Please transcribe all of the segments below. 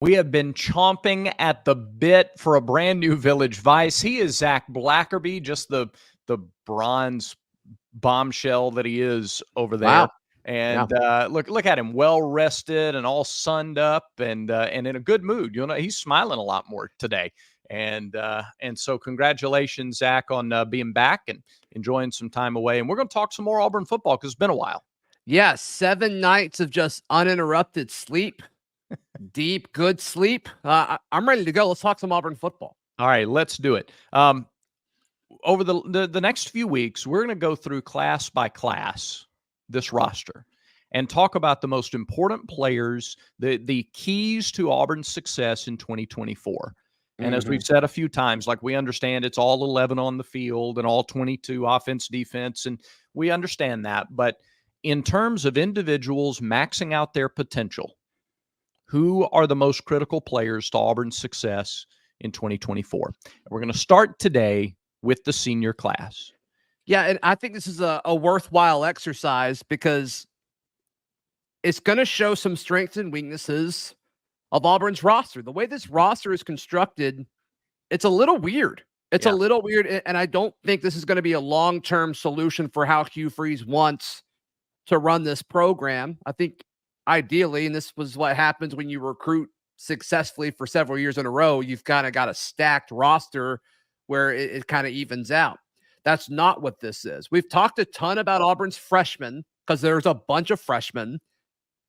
We have been chomping at the bit for a brand new Village Vice. He is Zach Blackerby, just the bronze bombshell that he is over there. Wow. And look at him, well rested and all sunned up and in a good mood. You know, he's smiling a lot more today. And so congratulations, Zach, on being back and enjoying some time away. And we're going to talk some more Auburn football because it's been a while. Yeah, 7 nights of just uninterrupted sleep, deep, good sleep. I'm ready to go. Let's talk some Auburn football. All right, let's do it. Over the next few weeks, we're going to go through class by class this roster and talk about the most important players, the keys to Auburn's success in 2024. And as we've said a few times, like we understand it's all 11 on the field and all 22 offense, defense, and we understand that. But in terms of individuals maxing out their potential, who are the most critical players to Auburn's success in 2024? We're going to start today with the senior class. Yeah, and I think this is a worthwhile exercise because it's going to show some strengths and weaknesses of Auburn's roster. The way this roster is constructed, it's a little weird. It's a little weird, and I don't think this is going to be a long-term solution for how Hugh Freeze wants to run this program. I think ideally, and this was what happens when you recruit successfully for several years in a row, you've kind of got a stacked roster where it kind of evens out. That's not what this is. We've talked a ton about Auburn's freshmen because there's a bunch of freshmen.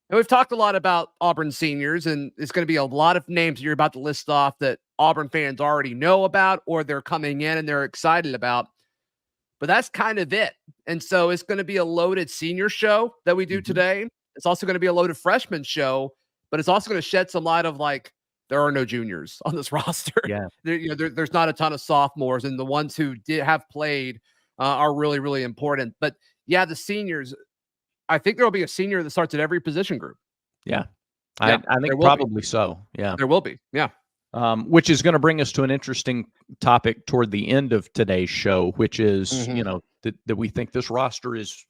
And we've talked a lot about Auburn seniors, and it's going to be a lot of names you're about to list off that Auburn fans already know about or they're coming in and they're excited about. But that's kind of it. And so it's going to be a loaded senior show that we do today. It's also going to be a loaded freshman show, but it's also going to shed some light of like, there are no juniors on this roster. Yeah. There's not a ton of sophomores, and the ones who have played are really, really important. But yeah, the seniors, I think there will be a senior that starts at every position group. Yeah. I think probably so. Yeah. There will be. Yeah. Which is going to bring us to an interesting topic toward the end of today's show, which is, that we think this roster is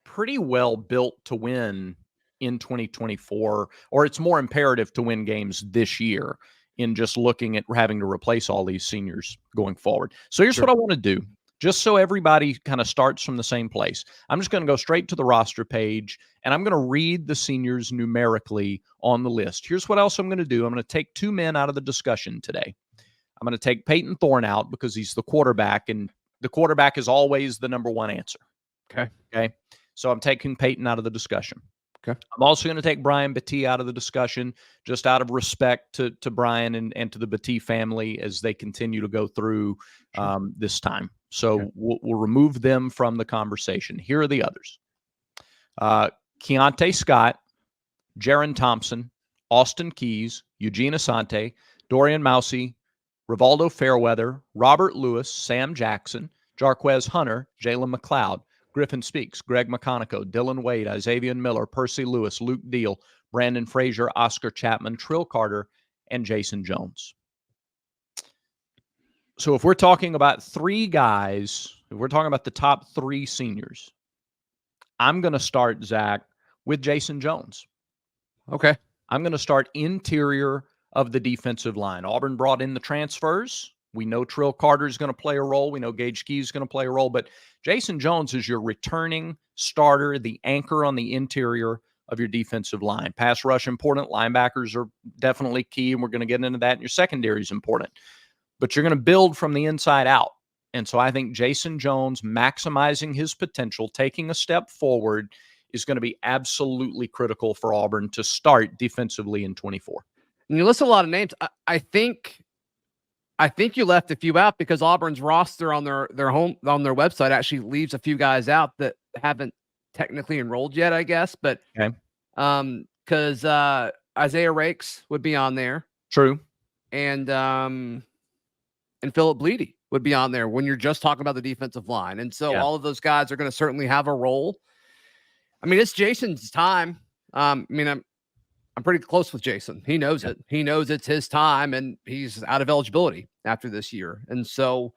pretty well built to win in 2024, or it's more imperative to win games this year in just looking at having to replace all these seniors going forward. So here's what I want to do, just so everybody kind of starts from the same place. I'm just going to go straight to the roster page, and I'm going to read the seniors numerically on the list. Here's what else I'm going to do. I'm going to take 2 men out of the discussion today. I'm going to take Peyton Thorne out because he's the quarterback, and the quarterback is always the number one answer. Okay. So I'm taking Peyton out of the discussion. Okay. I'm also going to take Brian Battie out of the discussion, just out of respect to Brian and to the Battie family as they continue to go through this time. So we'll remove them from the conversation. Here are the others. Keontae Scott, Jaron Thompson, Austin Keys, Eugene Asante, Dorian Mousy, Rivaldo Fairweather, Robert Lewis, Sam Jackson, Jarquez Hunter, Jalen McLeod, Griffin Speaks, Greg McConico, Dylan Wade, Isaiah Miller, Percy Lewis, Luke Deal, Brandon Frazier, Oscar Chapman, Trill Carter, and Jason Jones. So if we're talking about 3 guys, if we're talking about the top 3 seniors, I'm going to start, Zach, with Jason Jones. Okay. I'm going to start interior of the defensive line. Auburn brought in the transfers. We know Trill Carter is going to play a role. We know Gage Key is going to play a role. But Jason Jones is your returning starter, the anchor on the interior of your defensive line. Pass rush important. Linebackers are definitely key, and we're going to get into that. And your secondary is important. But you're going to build from the inside out. And so I think Jason Jones maximizing his potential, taking a step forward, is going to be absolutely critical for Auburn to start defensively in 24. And you list a lot of names. I think you left a few out because Auburn's roster on their website actually leaves a few guys out that haven't technically enrolled yet, I guess. But because Isaiah Rakes would be on there, true, and Philip Bleedy would be on there when you're just talking about the defensive line, and so all of those guys are going to certainly have a role. I mean, it's Jason's time. I'm pretty close with Jason. He knows it. He knows it's his time, and he's out of eligibility after this year. And so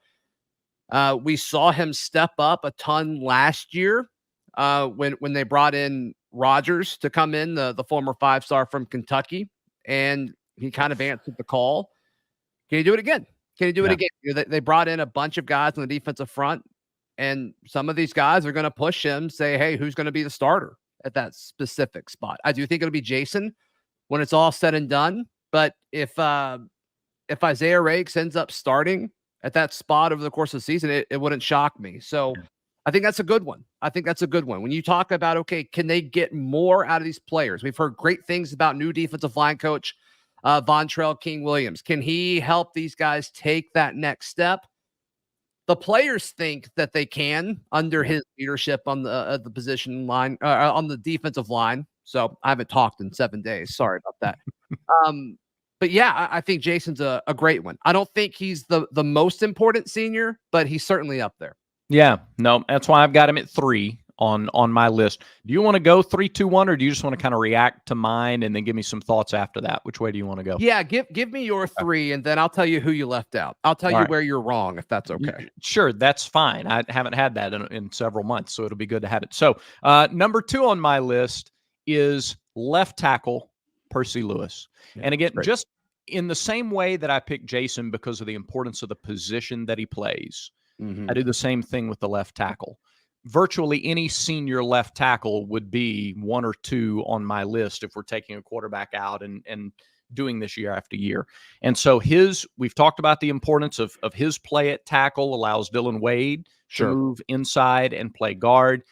we saw him step up a ton last year when they brought in Rogers to come in, the former 5-star from Kentucky. And He kind of answered the call. Can you do it again? Can you do it again? They brought in a bunch of guys on the defensive front, and some of these guys are going to push him, say, hey, who's going to be the starter at that specific spot? I do think it'll be Jason when it's all said and done. But if Isaiah Rakes ends up starting at that spot over the course of the season, it wouldn't shock me. So I think that's a good one. When you talk about, okay, can they get more out of these players? We've heard great things about new defensive line coach Vontrell King-Williams. Can he help these guys take that next step? The players think that they can under his leadership on the position line, on the defensive line. So I haven't talked in 7 days. Sorry about that. But yeah, I think Jason's a great one. I don't think he's the most important senior, but he's certainly up there. Yeah, no, that's why I've got him at 3 on my list. Do you want to go 3, 2, 1, or do you just want to kind of react to mine and then give me some thoughts after that? Which way do you want to go? Yeah, give me your 3, and then I'll tell you who you left out. I'll tell you where you're wrong, if that's okay. Sure, that's fine. I haven't had that in several months, so it'll be good to have it. So number 2 on my list is left tackle Percy Lewis. Yeah, and again, just in the same way that I picked Jason because of the importance of the position that he plays, I do the same thing with the left tackle. Virtually any senior left tackle would be 1 or 2 on my list if we're taking a quarterback out and doing this year after year. And so we've talked about the importance of his play at tackle, allows Dylan Wade to move inside and play guard.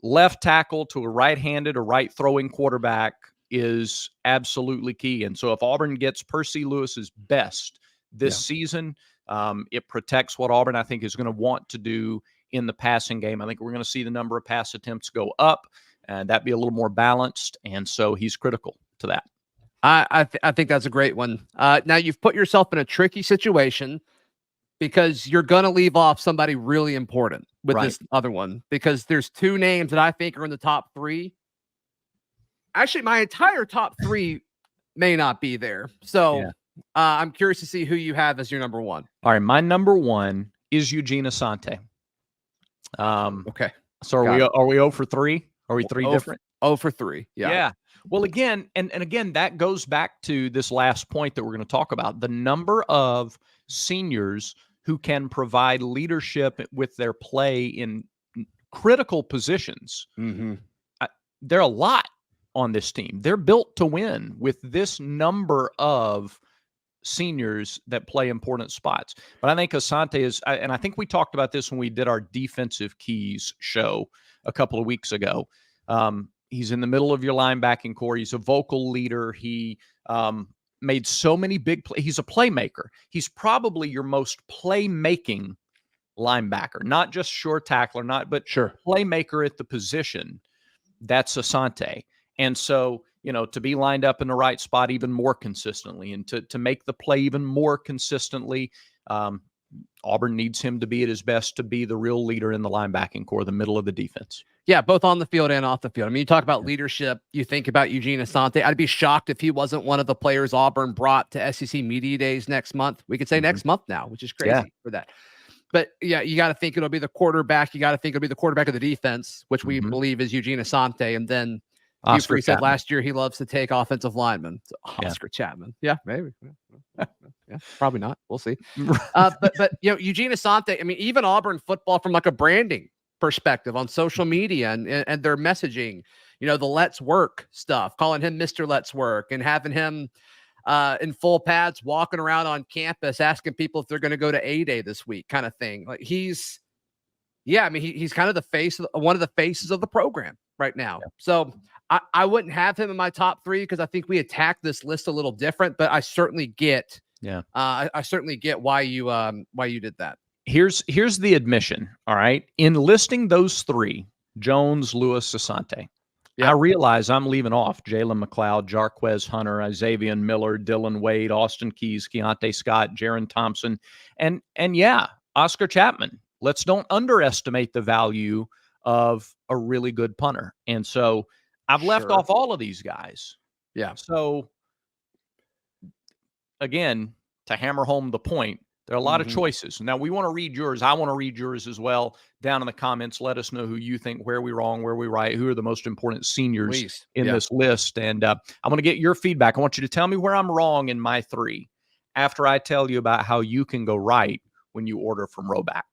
Left tackle to a right-handed or right-throwing quarterback is absolutely key. And so if Auburn gets Percy Lewis's best this season, it protects what Auburn, I think, is going to want to do in the passing game. I think we're going to see the number of pass attempts go up, and that be a little more balanced. And so he's critical to that. I think that's a great one. Now you've put yourself in a tricky situation because you're going to leave off somebody really important with this other one, because there's 2 names that I think are in the top 3. Actually, my entire top 3 may not be there. So I'm curious to see who you have as your number 1. All right. My number 1 is Eugene Asante. Okay. So are we 0 for 3? Are we 3 different? 0 for 3. Yeah. Yeah. Well, again, and again, that goes back to this last point that we're going to talk about. The number of seniors who can provide leadership with their play in critical positions. There are a lot on this team. They're built to win with this number of seniors that play important spots. But I think Asante is, and I think we talked about this when we did our defensive keys show a couple of weeks ago. He's in the middle of your linebacking core. He's a vocal leader. He made so many big plays. He's a playmaker. He's probably your most playmaking linebacker, not just short tackler, but playmaker at the position. That's Asante. And so, to be lined up in the right spot even more consistently and to make the play even more consistently, Auburn needs him to be at his best, to be the real leader in the linebacking core, the middle of the defense. Yeah, both on the field and off the field. I mean, you talk about leadership, you think about Eugene Asante. I'd be shocked if he wasn't one of the players Auburn brought to SEC Media Days next month. We could say next month now, which is crazy for that. But yeah, you got to think it'll be the quarterback. You got to think it'll be the quarterback of the defense, which we believe is Eugene Asante. And then Oscar said last year he loves to take offensive linemen. So Oscar Chapman. Yeah, maybe. Yeah, probably not. We'll see. But Eugene Asante, I mean, even Auburn football from like a branding perspective on social media and their messaging, the Let's Work stuff, calling him Mr. Let's Work and having him in full pads walking around on campus asking people if they're going to go to A-Day this week kind of thing. Like he's kind of the face, one of the faces of the program right now. Yeah. So I wouldn't have him in my top 3 because I think we attacked this list a little different, but I certainly get, I certainly get why you did that. Here's the admission. All right. In listing those 3, Jones, Lewis, Asante, I realize I'm leaving off Jalen McLeod, Jarquez Hunter, Xavier Miller, Dylan Wade, Austin Keys, Keontae Scott, Jaron Thompson, and Oscar Chapman. Let's don't underestimate the value of a really good punter. And so I've left off all of these guys. Yeah. So again, to hammer home the point, There are a lot of choices. Now, we want to read yours. I want to read yours as well. Down in the comments, let us know who you think, where we wrong, where we right, who are the most important seniors in this list. And I'm going to get your feedback. I want you to tell me where I'm wrong in my 3 after I tell you about how you can go right when you order from Roback.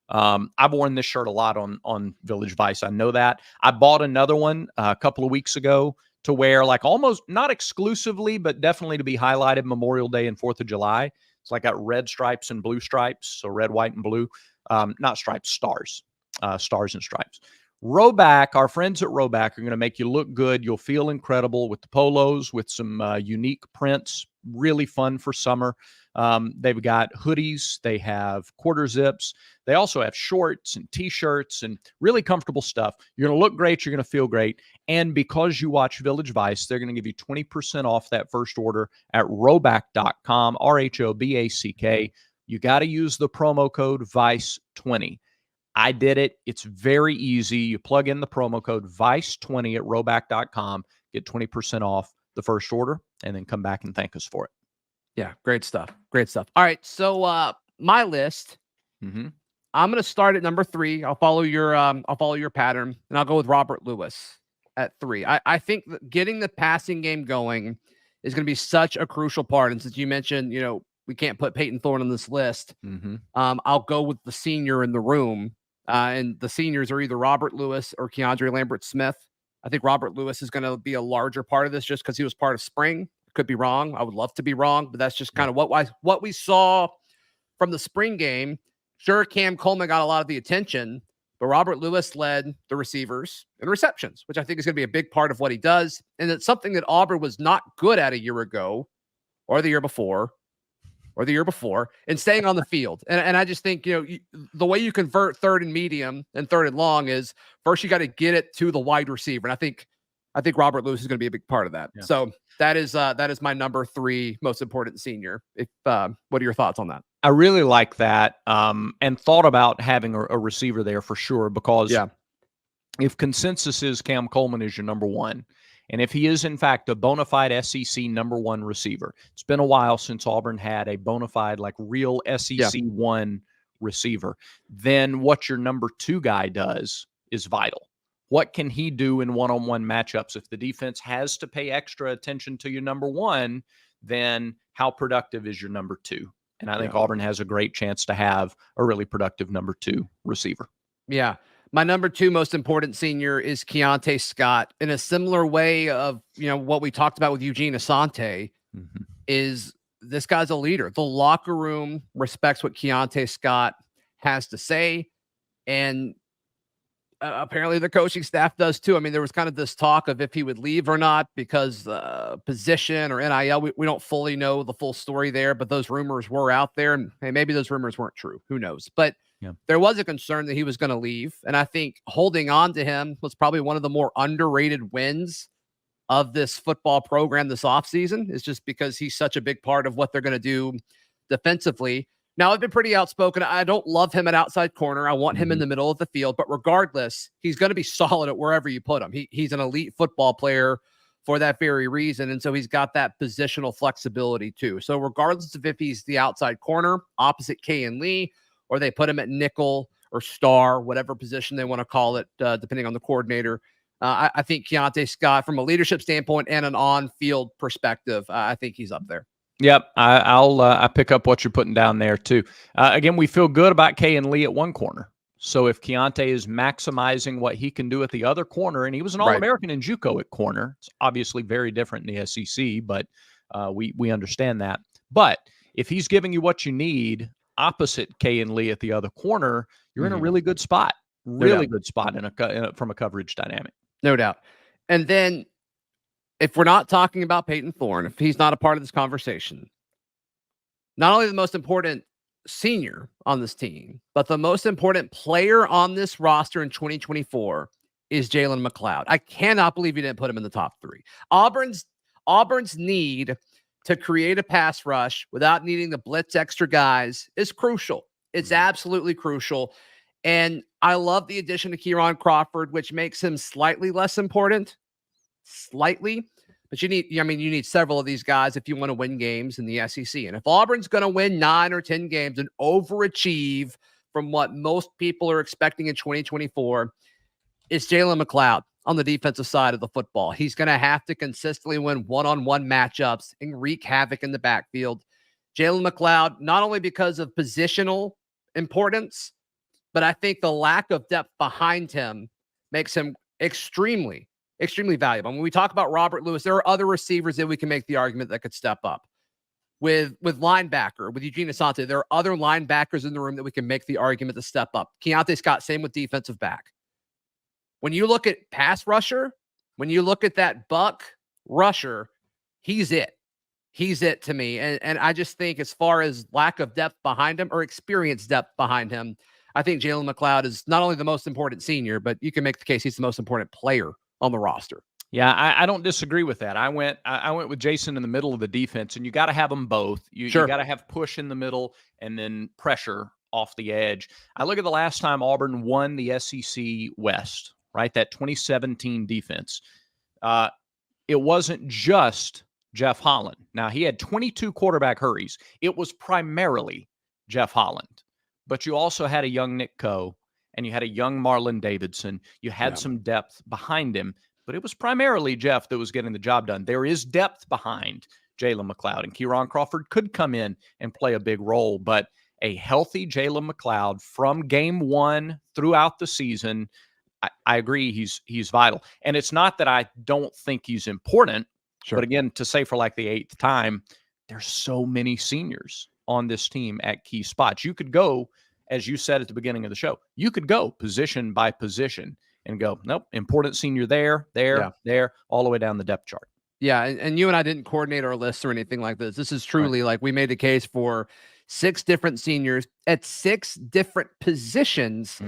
I've worn this shirt a lot on Village Vice. I know that. I bought another one a couple of weeks ago to wear, like, almost not exclusively, but definitely to be highlighted Memorial Day and 4th of July. It's like got red stripes and blue stripes. So red, white, and blue. Not stripes, stars. Stars and stripes. Roback, our friends at Roback are going to make you look good. You'll feel incredible with the polos, with some unique prints. Really fun for summer. They've got hoodies. They have quarter zips. They also have shorts and T-shirts and really comfortable stuff. You're going to look great. You're going to feel great. And because you watch Village Vice, they're going to give you 20% off that first order at roback.com, RHOBACK. You got to use the promo code VICE20. I did it. It's very easy. You plug in the promo code VICE20 at roback.com, get 20% off the first order, and then come back and thank us for it. Yeah, great stuff. Great stuff. All right, so my list. I'm going to start at number 3. I'll follow your pattern, and I'll go with Robert Lewis at 3. I think that getting the passing game going is going to be such a crucial part. And since you mentioned, we can't put Peyton Thorne on this list, I'll go with the senior in the room. And the seniors are either Robert Lewis or Keandre Lambert-Smith. I think Robert Lewis is going to be a larger part of this just because he was part of spring. Could be wrong. I would love to be wrong, but that's just kind of what we saw from the spring game. Sure, Cam Coleman got a lot of the attention, but Robert Lewis led the receivers in receptions, which I think is going to be a big part of what he does. And it's something that Auburn was not good at a year ago or the year before. And staying on the field. And I just think, the way you convert 3rd and medium and 3rd and long is first you got to get it to the wide receiver. And I think Robert Lewis is going to be a big part of that. Yeah. So that is my number 3 most important senior. What are your thoughts on that? I really like that, and thought about having a receiver there for sure, because if consensus is Cam Coleman is your number 1, and if he is, in fact, a bona fide SEC number 1 receiver, it's been a while since Auburn had a bona fide, like, real SEC 1 receiver, then what your number 2 guy does is vital. What can he do in one-on-one matchups? If the defense has to pay extra attention to your number 1, then how productive is your number 2? And I think Auburn has a great chance to have a really productive number 2 receiver. Yeah. My number 2 most important senior is Keontae Scott. In a similar way of, what we talked about with Eugene Asante, is this guy's a leader. The locker room respects what Keontae Scott has to say. And apparently the coaching staff does too. I mean, there was kind of this talk of if he would leave or not because position or NIL. We don't fully know the full story there, but those rumors were out there. And maybe those rumors weren't true. Who knows? But there was a concern that he was going to leave. And I think holding on to him was probably one of the more underrated wins of this football program this offseason, is just because he's such a big part of what they're going to do defensively. Now, I've been pretty outspoken. I don't love him at outside corner. I want him in the middle of the field. But regardless, he's going to be solid at wherever you put him. He's an elite football player for that very reason. And so he's got that positional flexibility too. So regardless of if he's the outside corner opposite Kayin Lee, or they put him at nickel or star, whatever position they want to call it, depending on the coordinator. I think Keontae Scott, from a leadership standpoint and an on-field perspective, I think he's up there. Yep, I pick up what you're putting down there too. Again, we feel good about Kayin Lee at one corner. So if Keontae is maximizing what he can do at the other corner, and he was an All-American in JUCO at corner, it's obviously very different in the SEC, but we understand that. But if he's giving you what you need opposite Kayin Lee at the other corner, you're in a really good spot. Really good spot from a coverage dynamic. No doubt. And then if we're not talking about Peyton Thorne, if he's not a part of this conversation, not only the most important senior on this team, but the most important player on this roster in 2024 is Jalen McLeod. I cannot believe you didn't put him in the top 3. Auburn's need to create a pass rush without needing to blitz extra guys is crucial. It's absolutely crucial. And I love the addition to Kieran Crawford, which makes him slightly less important. Slightly. But you need several of these guys if you want to win games in the SEC. And if Auburn's going to win 9 or 10 games and overachieve from what most people are expecting in 2024, it's Jalen McLeod on the defensive side of the football. He's going to have to consistently win one-on-one matchups and wreak havoc in the backfield. Jalen McLeod, not only because of positional importance, but I think the lack of depth behind him makes him extremely valuable. When we talk about Robert Lewis, there are other receivers that we can make the argument that could step up. With linebacker, with Eugene Asante, there are other linebackers in the room that we can make the argument to step up. Keontae Scott, same with defensive back. When you look at pass rusher, when you look at that buck rusher, he's it. He's it to me. And I just think as far as lack of depth behind him or experience depth behind him, I think Jalen McLeod is not only the most important senior, but you can make the case he's the most important player on the roster. Yeah, I don't disagree with that. I went with Jason in the middle of the defense, and you got to have them both. You got to have push in the middle and then pressure off the edge. I look at the last time Auburn won the SEC West, right? That 2017 defense. It wasn't just Jeff Holland. Now, he had 22 quarterback hurries. It was primarily Jeff Holland. But you also had a young Nick Coe, and you had a young Marlon Davidson. You had some depth behind him, but it was primarily Jeff that was getting the job done. There is depth behind Jalen McLeod, and Kieran Crawford could come in and play a big role, but a healthy Jalen McLeod from game one throughout the season, I agree he's vital. And it's not that I don't think he's important. Sure. But again, to say for like the 8th time, there's so many seniors on this team at key spots. You could go, as you said at the beginning of the show, you could go position by position and go, nope, important senior there, all the way down the depth chart. Yeah, and you and I didn't coordinate our lists or anything like this. This is truly like we made a case for 6 different seniors at 6 different positions,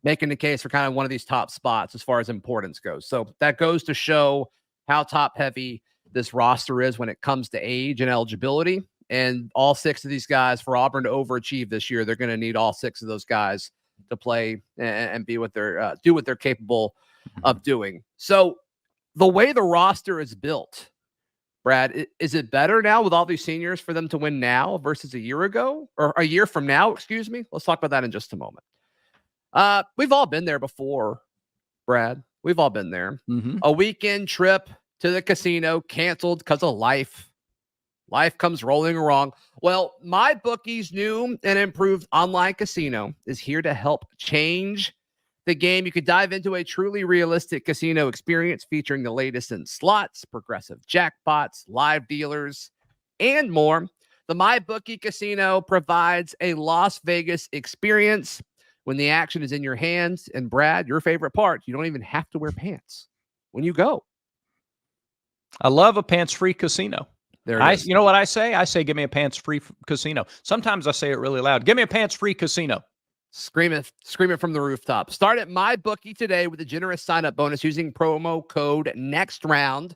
making the case for kind of one of these top spots as far as importance goes. So that goes to show how top heavy this roster is when it comes to age and eligibility. And all 6 of these guys, for Auburn to overachieve this year, they're going to need all 6 of those guys to play and be what they're do what they're capable of doing. So the way the roster is built, Brad, is it better now with all these seniors for them to win now versus a year ago or a year from now? Excuse me. Let's talk about that in just a moment. We've all been there before, Brad. We've all been there. A weekend trip to the casino canceled because of life. Life comes rolling wrong. Well, MyBookie's new and improved online casino is here to help change the game. You could dive into a truly realistic casino experience featuring the latest in slots, progressive jackpots, live dealers, and more. The MyBookie Casino provides a Las Vegas experience when the action is in your hands. And Brad, your favorite part, you don't even have to wear pants when you go. I love a pants-free casino. There it is. You know what I say? I say, give me a pants-free casino. Sometimes I say it really loud. Give me a pants-free casino. Scream it from the rooftop. Start at MyBookie today with a generous sign-up bonus using promo code NEXTROUND.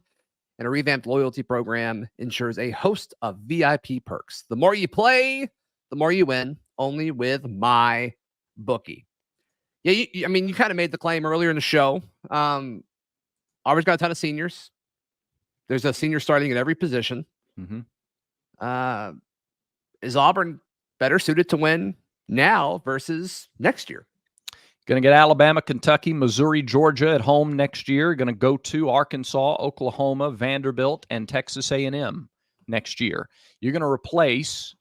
And a revamped loyalty program ensures a host of VIP perks. The more you play, the more you win, only with MyBookie. Yeah, you kind of made the claim earlier in the show. Auburn's got a ton of seniors. There's a senior starting at every position. Is Auburn better suited to win now versus next year? Going to get Alabama, Kentucky, Missouri, Georgia at home next year. Going to go to Arkansas, Oklahoma, Vanderbilt, and Texas A&M next year. You're going to replace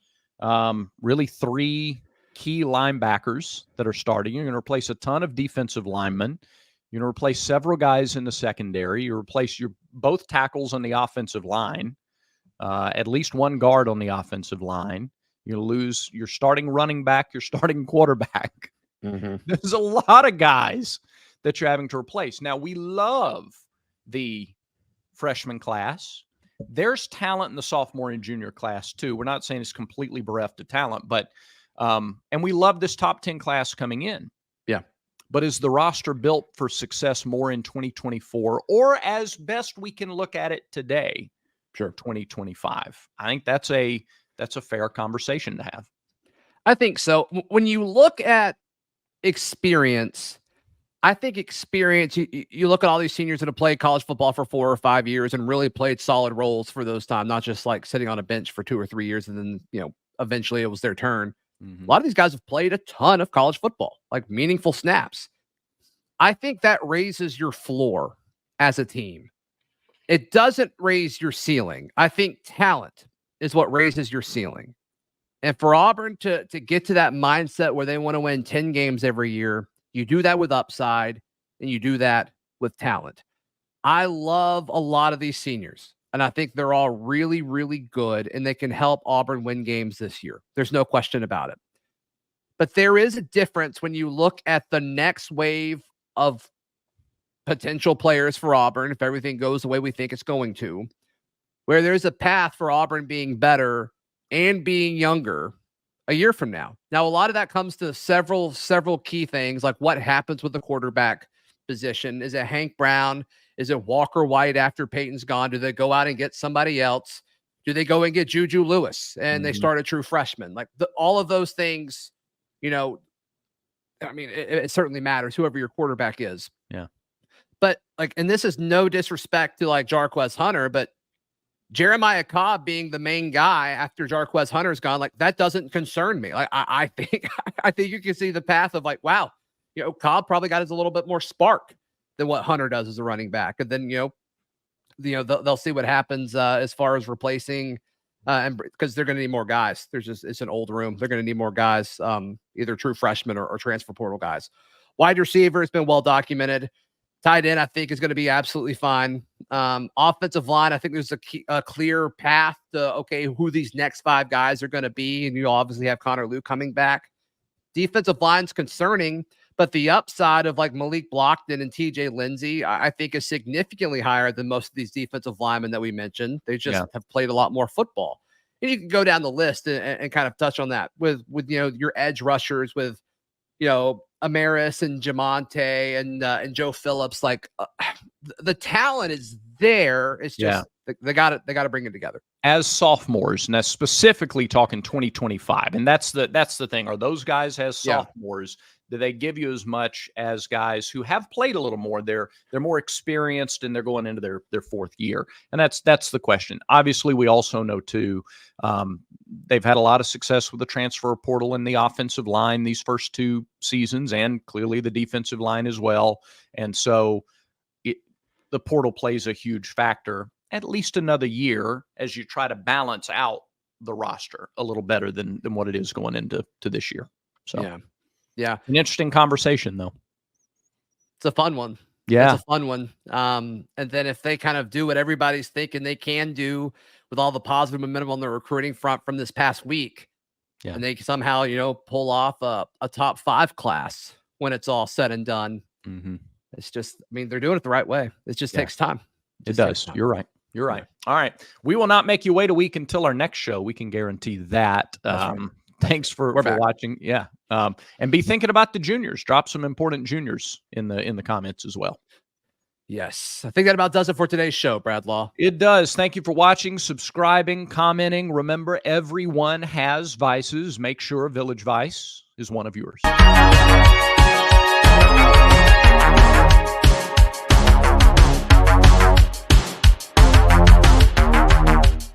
really 3 key linebackers that are starting. You're going to replace a ton of defensive linemen. You're going to replace several guys in the secondary. You replace both tackles on the offensive line, at least one guard on the offensive line. You're going to lose your starting running back, your starting quarterback. There's a lot of guys that you're having to replace. Now, we love the freshman class. There's talent in the sophomore and junior class, too. We're not saying it's completely bereft of talent, but and we love this top 10 class coming in. Yeah. But is the roster built for success more in 2024 or as best we can look at it today? Sure. 2025. I think that's a fair conversation to have. I think so. When you look at experience, I think experience, you look at all these seniors that have played college football for 4 or 5 years and really played solid roles for those time, not just like sitting on a bench for 2 or 3 years and then, eventually it was their turn. A lot of these guys have played a ton of college football, like meaningful snaps. I think that raises your floor as a team. It doesn't raise your ceiling. I think talent is what raises your ceiling. And for Auburn to get to that mindset where they want to win 10 games every year, you do that with upside and you do that with talent. I love a lot of these seniors, and I think they're all really, really good, and they can help Auburn win games this year. There's no question about it. But there is a difference when you look at the next wave of potential players for Auburn, if everything goes the way we think it's going to, where there's a path for Auburn being better and being younger a year from now. Now, a lot of that comes to several key things, like what happens with the quarterback position. Is it Hank Brown? Is it Walker White after Peyton's gone? Do they go out and get somebody else? Do they go and get Juju Lewis and they start a true freshman? Like all of those things, I mean, it certainly matters, whoever your quarterback is. Yeah. But and this is no disrespect to like Jarquez Hunter, but Jeremiah Cobb being the main guy after Jarquez Hunter's gone, like that doesn't concern me. Like I think you can see the path of like, wow, Cobb probably got us a little bit more spark than what Hunter does as a running back. And then, they'll see what happens as far as replacing and because they're going to need more guys. It's an old room. They're going to need more guys, either true freshmen or transfer portal guys. Wide receiver has been well documented. Tight end, I think, is going to be absolutely fine. Offensive line, I think there's a clear path to, who these next 5 guys are going to be. And you obviously have Connor Lew coming back. Defensive line's concerning, but the upside of like Malik Blockton and TJ Lindsey, I think is significantly higher than most of these defensive linemen that we mentioned. They just have played a lot more football. And you can go down the list and kind of touch on that with your edge rushers with, Amaris and Jamonte and Joe Phillips. Like the talent is there. It's just they got to bring it together. As sophomores, and that's specifically talking 2025, and that's the thing. Are those guys as sophomores? Do they give you as much as guys who have played a little more? They're more experienced and they're going into their 4th year, and that's the question. Obviously, we also know too, they've had a lot of success with the transfer portal and the offensive line these first 2 seasons, and clearly the defensive line as well. And so, the portal plays a huge factor. At least another year as you try to balance out the roster a little better than what it is going into this year. So yeah, an interesting conversation though. It's a fun one. Yeah, it's a fun one. And then if they kind of do what everybody's thinking they can do with all the positive momentum on the recruiting front from this past week, and they somehow pull off a top 5 class when it's all said and done. It's just, they're doing it the right way. It just takes time. It does. You're right. You're right. All right. We will not make you wait a week until our next show. We can guarantee that. Thanks for watching. Yeah. And be thinking about the juniors. Drop some important juniors in the comments as well. Yes. I think that about does it for today's show, Brad Law. It does. Thank you for watching, subscribing, commenting. Remember, everyone has vices. Make sure Village Vice is one of yours.